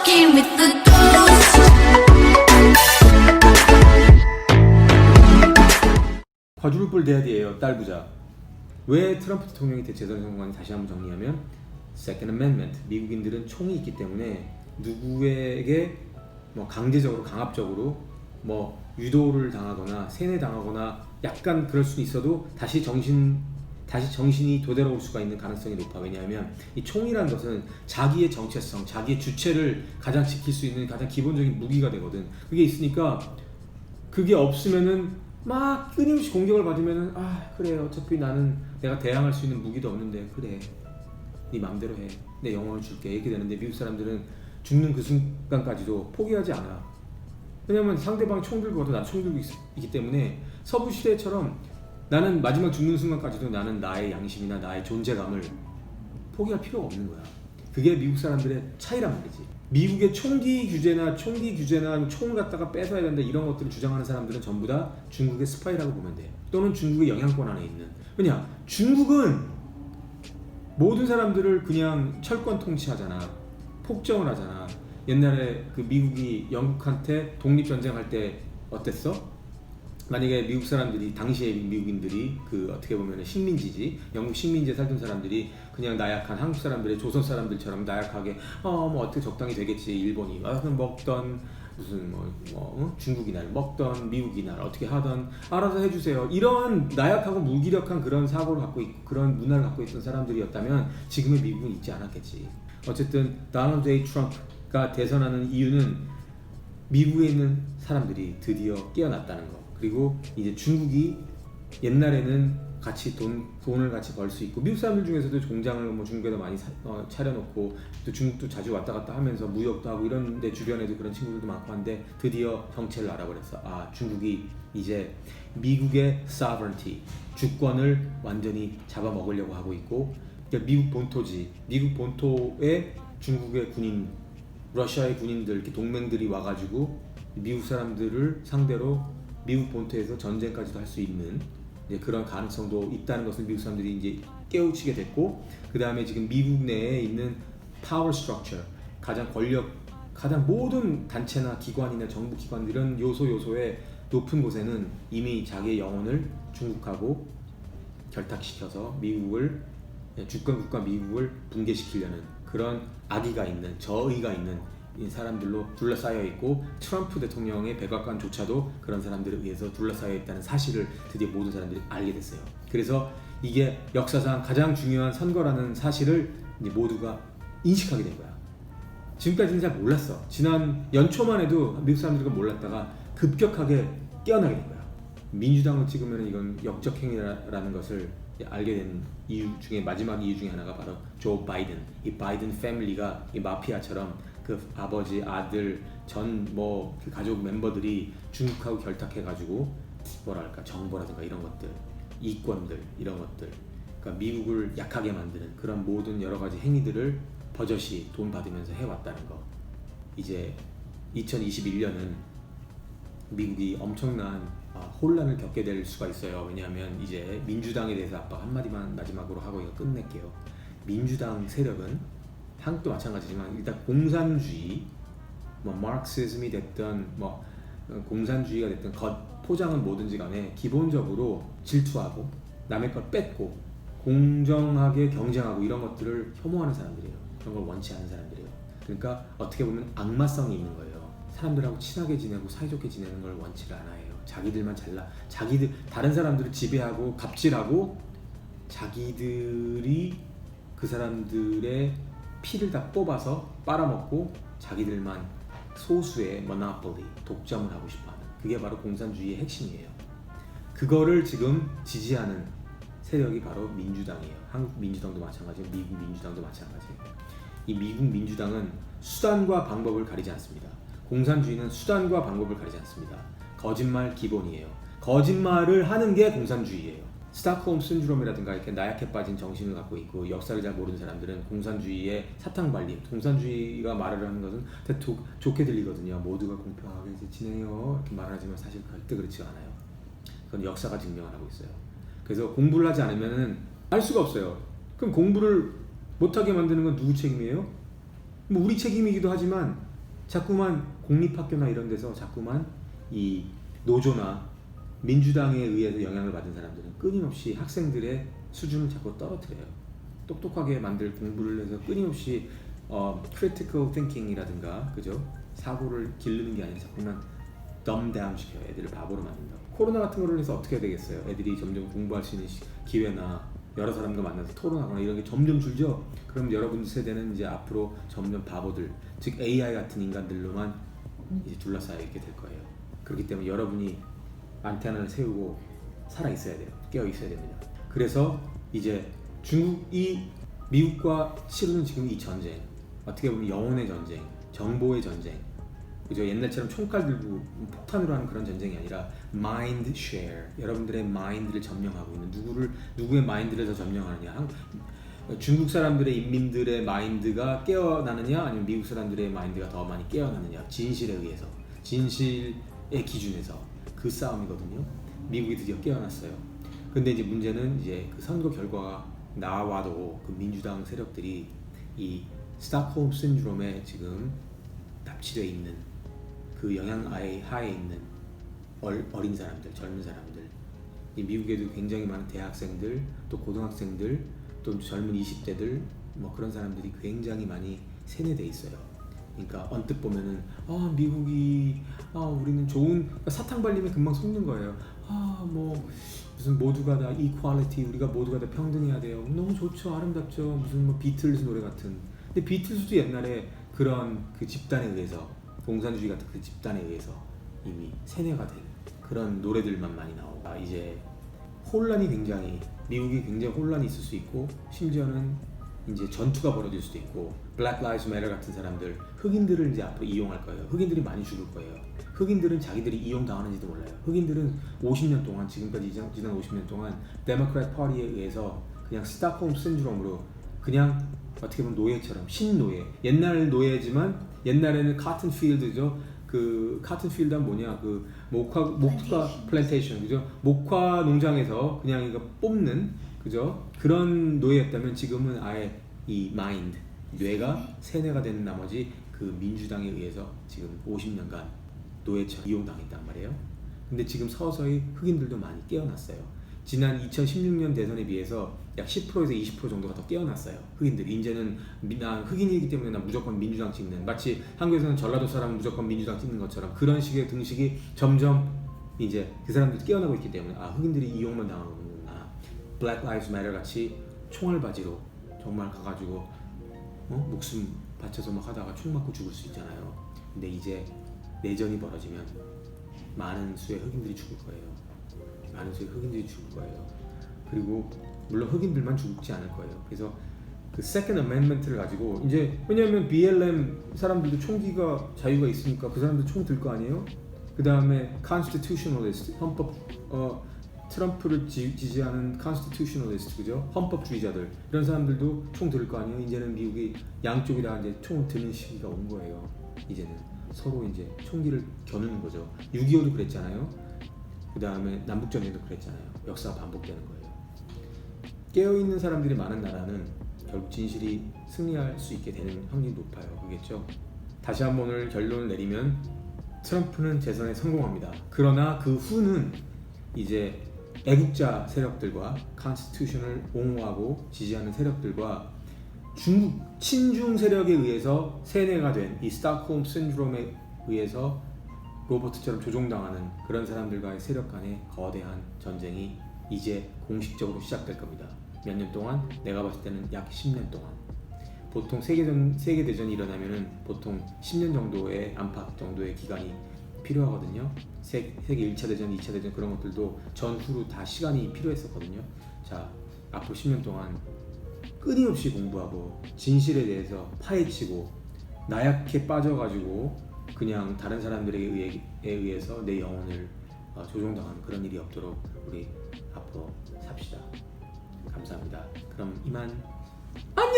walking with the ghost. quadruple daddy예요. 딸 부자. 왜 트럼프 대통령이 대체선 성공하는지 다시 한번 정리하면 Second Amendment. 미국인들은 총이 있기 때문에 누구에게 뭐 강제적으로 강압적으로 뭐 유도를 당하거나 세뇌당하거나 약간 그럴 수는 있어도 다시 정신이 되돌아올 수가 있는 가능성이 높아. 왜냐하면 이 총이라는 것은 자기의 정체성, 자기의 주체를 가장 지킬 수 있는 가장 기본적인 무기가 되거든. 그게 있으니까 그게 없으면은 막 끊임없이 공격을 받으면은 아 그래 어차피 나는 내가 대항할 수 있는 무기도 없는데 그래 네 맘대로 해 내 영혼을 줄게 이렇게 되는데 미국 사람들은 죽는 그 순간까지도 포기하지 않아. 왜냐면 상대방이 총 들고 와도 난 총 들고 있기 때문에 서부 시대처럼 나는 마지막 죽는 순간까지도 나는 나의 양심이나 나의 존재감을 포기할 필요가 없는 거야. 그게 미국 사람들의 차이란 말이지. 미국의 총기 규제나 총을 갖다가 뺏어야 된다 이런 것들을 주장하는 사람들은 전부 다 중국의 스파이라고 보면 돼. 또는 중국의 영향권 안에 있는. 왜냐? 중국은 모든 사람들을 그냥 철권 통치하잖아. 폭정을 하잖아. 옛날에 그 미국이 영국한테 독립전쟁할 때 어땠어? 만약에 미국 사람들이 당시에 미국인들이 그 어떻게 보면 식민지지 영국 식민지에 살던 사람들이 그냥 나약한 한국 사람들의 조선 사람들처럼 나약하게 뭐 어떻게 적당히 되겠지 일본이 먹던 무슨 중국이 날 먹던 미국이 날 어떻게 하던 알아서 해주세요 이런 나약하고 무기력한 그런 사고를 갖고 있고 그런 문화를 갖고 있던 사람들이었다면 지금의 미국은 있지 않았겠지. 어쨌든 도널드 J. 트럼프가 대선하는 이유는 미국에 있는 사람들이 드디어 깨어났다는 거. 그리고 이제 중국이 옛날에는 같이 돈을 같이 벌 수 있고 미국 사람들 중에서도 공장을 뭐 중국에다 많이 차려놓고 또 중국도 자주 왔다 갔다 하면서 무역도 하고 이런데 주변에도 그런 친구들도 많고 한데 드디어 정체를 알아버렸어. 아 중국이 이제 미국의 sovereignty 주권을 완전히 잡아먹으려고 하고 있고 그러니까 미국 본토지 미국 본토에 중국의 군인 러시아의 군인들 이렇게 동맹들이 와가지고 미국 사람들을 상대로 미국 본토에서 전쟁까지도 할 수 있는 그런 가능성도 있다는 것을 미국 사람들이 이제 깨우치게 됐고 그 다음에 지금 미국 내에 있는 파워 스트럭처 가장 모든 단체나 기관이나 정부 기관 이런 요소의 높은 곳에는 이미 자기의 영혼을 중국하고 결탁시켜서 미국을 주권국가 미국을 붕괴시키려는 그런 악의가 있는 저의가 있는 이 사람들로 둘러싸여 있고 트럼프 대통령의 백악관조차도 그런 사람들에 의해서 둘러싸여 있다는 사실을 드디어 모든 사람들이 알게 됐어요. 그래서 이게 역사상 가장 중요한 선거라는 사실을 이제 모두가 인식하게 된 거야. 지금까지는 잘 몰랐어. 지난 연초만 해도 미국 사람들이 몰랐다가 급격하게 깨어나게 된 거야. 민주당을 찍으면 이건 역적 행위라는 것을 알게 된 이유 중에 마지막 이유 중에 하나가 바로 조 바이든. 이 바이든 패밀리가 이 마피아처럼 그 아버지, 아들, 그 가족 멤버들이 중국하고 결탁해가지고 정보라든가 이런 것들, 이권들 이런 것들, 그러니까 미국을 약하게 만드는 그런 모든 여러 가지 행위들을 버젓이 돈 받으면서 해왔다는 거. 이제 2021년은 미국이 엄청난 혼란을 겪게 될 수가 있어요. 왜냐하면 이제 민주당에 대해서 아빠 한마디만 마지막으로 하고 이거 끝낼게요. 민주당 세력은 한국도 마찬가지지만 일단 공산주의, 마르크시즘이 됐든 공산주의가 됐든 포장은 뭐든지 간에 기본적으로 질투하고 남의 걸 뺏고 공정하게 경쟁하고 이런 것들을 혐오하는 사람들이에요. 그런 걸 원치 않는 사람들이에요. 그러니까 어떻게 보면 악마성이 있는 거예요. 사람들하고 친하게 지내고 사이좋게 지내는 걸 원치를 않아요. 자기들만 잘나, 다른 사람들을 지배하고 갑질하고 자기들이 그 사람들의 피를 다 뽑아서 빨아먹고 자기들만 소수의 모노폴리, 독점을 하고 싶어하는 그게 바로 공산주의의 핵심이에요. 그거를 지금 지지하는 세력이 바로 민주당이에요. 한국 민주당도 마찬가지고 미국 민주당도 마찬가지예요. 이 미국 민주당은 수단과 방법을 가리지 않습니다. 공산주의는 수단과 방법을 가리지 않습니다. 거짓말 기본이에요. 거짓말을 하는 게 공산주의예요. 스톡홀m 신드롬이라든가 이렇게 나약해 빠진 정신을 갖고 있고 역사를 잘 모르는 사람들은 공산주의의 사탕발림, 공산주의가 말을 하는 것은 되게 좋게 들리거든요. 모두가 공평하게 지내요 이렇게 말하지만 사실 절대 그렇지가 않아요. 그건 역사가 증명을 하고 있어요. 그래서 공부를 하지 않으면 알 수가 없어요. 그럼 공부를 못하게 만드는 건 누구 책임이에요? 뭐 우리 책임이기도 하지만 자꾸만 공립학교나 이런 데서 자꾸만 이 노조나 민주당에 의해서 영향을 받은 사람들은 끊임없이 학생들의 수준을 자꾸 떨어뜨려요. 똑똑하게 만들 공부를 해서 끊임없이 critical thinking이라든가 그죠? 사고를 기르는 게 아니라 자꾸만 dumb down 시켜요. 애들을 바보로 만든다. 코로나 같은 거를 해서 어떻게 되겠어요? 애들이 점점 공부할 수 있는 기회나 여러 사람과 만나서 토론하거나 이런 게 점점 줄죠. 그럼 여러분 세대는 이제 앞으로 점점 바보들, 즉 AI 같은 인간들로만 이제 둘러싸여 있게 될 거예요. 그렇기 때문에 여러분이 안테나를 세우고 살아 있어야 돼요. 깨어 있어야 됩니다. 그래서 이제 중국이 미국과 치르는 지금 이 전쟁, 어떻게 보면 영혼의 전쟁, 정보의 전쟁, 그죠? 옛날처럼 총칼 들고 폭탄으로 하는 그런 전쟁이 아니라 마인드 쉐어, 여러분들의 마인드를 점령하고 있는 누구의 마인드를 더 점령하느냐. 중국 사람들의 인민들의 마인드가 깨어나느냐 아니면 미국 사람들의 마인드가 더 많이 깨어나느냐. 진실에 의해서, 진실의 기준에서 그 싸움이거든요. 미국이 드디어 깨어났어요. 근데 이제 문제는 이제 그 선거 결과가 나와도 그 민주당 세력들이 이 스톡홀m 신드롬에 지금 납치되어 있는 그 영향 하에 있는 어린 사람들, 젊은 사람들, 이 미국에도 굉장히 많은 대학생들, 또 고등학생들, 또 젊은 20대들 뭐 그런 사람들이 굉장히 많이 세뇌돼 있어요. 그러니까 언뜻 보면은 미국이 우리는 좋은 사탕 발림에 금방 속는 거예요. 뭐 무슨 모두가 다 equality, 우리가 모두가 다 평등해야 돼요. 너무 좋죠, 아름답죠. 무슨 뭐 비틀즈 노래 같은. 근데 비틀즈도 옛날에 그런 그 집단에 의해서, 공산주의 같은 그 집단에 의해서 이미 세뇌가 된 그런 노래들만 많이 나오고, 이제 혼란이 굉장히, 미국이 굉장히 혼란이 있을 수 있고, 심지어는 이제 전투가 벌어질 수도 있고, Black Lives Matter 같은 사람들, 흑인들을 이제 앞으로 이용할 거예요. 흑인들이 많이 죽을 거예요. 흑인들은 자기들이 이용당하는지도 몰라요. 흑인들은 50년 동안, 지금까지 지난 50년 동안 데모크래트 파티에 의해서 그냥 스톡홀m 신드롬으로 그냥 어떻게 보면 노예처럼, 신노예, 옛날 노예지만 옛날에는 카튼 필드죠. 그 카튼 필드 하면 뭐냐, 그 목화 플랜테이션, 그죠? 목화 농장에서 그냥 이거 뽑는, 그죠? 그런 노예였다면 지금은 아예 이 마인드, 뇌가 세뇌가 된 나머지 그 민주당에 의해서 지금 50년간 노예처럼 이용당했단 말이에요. 근데 지금 서서히 흑인들도 많이 깨어났어요. 지난 2016년 대선에 비해서 약 10%에서 20% 정도가 더 깨어났어요. 흑인들이 이제는 난 흑인이기 때문에 난 무조건 민주당 찍는, 마치 한국에서는 전라도 사람은 무조건 민주당 찍는 것처럼 그런 식의 등식이 점점 이제 그 사람들이 깨어나고 있기 때문에 흑인들이 이용만 당하는구나. Black Lives Matter 같이 총알바지로 정말 가가지고 목숨 바쳐서 막 하다가 총 맞고 죽을 수 있잖아요. 근데 이제 내전이 벌어지면 많은 수의 흑인들이 죽을 거예요. 많은 수의 흑인들이 죽을 거예요. 그리고 물론 흑인들만 죽지 않을 거예요. 그래서 그 Second Amendment를 가지고 이제, 왜냐하면 BLM 사람들도 총기가 자유가 있으니까 그 사람들 총 들 거 아니에요? 그 다음에 Constitutionalist, 헌법, 트럼프를 지지하는 Constitutionalist, 그죠? 헌법주의자들, 이런 사람들도 총 들을 거 아니에요? 이제는 미국이 양쪽이 다 이제 총 드는 시기가 온 거예요. 이제는 서로 이제 총기를 겨누는 거죠. 6.25도 그랬잖아요. 그 다음에 남북전쟁도 그랬잖아요. 역사가 반복되는 거예요. 깨어있는 사람들이 많은 나라는 결국 진실이 승리할 수 있게 되는 확률이 높아요. 그겠죠? 다시 한번 오늘 결론을 내리면 트럼프는 재선에 성공합니다. 그러나 그 후는 이제 애국자 세력들과 컨스티튜션을 옹호하고 지지하는 세력들과 중국 친중 세력에 의해서 세뇌가 된 이 스톡홀m 신드롬에 의해서 로버트처럼 조종당하는 그런 사람들과의 세력 간의 거대한 전쟁이 이제 공식적으로 시작될 겁니다. 몇 년 동안? 내가 봤을 때는 약 10년 동안. 보통 세계대전이 일어나면은 보통 10년 정도의 안팎 정도의 기간이 필요하거든요. 세계 1차 대전, 2차 대전 그런 것들도 전후로 다 시간이 필요했었거든요. 자, 앞으로 10년 동안 끊임없이 공부하고 진실에 대해서 파헤치고 나약해 빠져가지고 그냥 다른 사람들에 의해서 내 영혼을 조종당하는 그런 일이 없도록 우리 앞으로 삽시다. 감사합니다. 그럼 이만 안녕.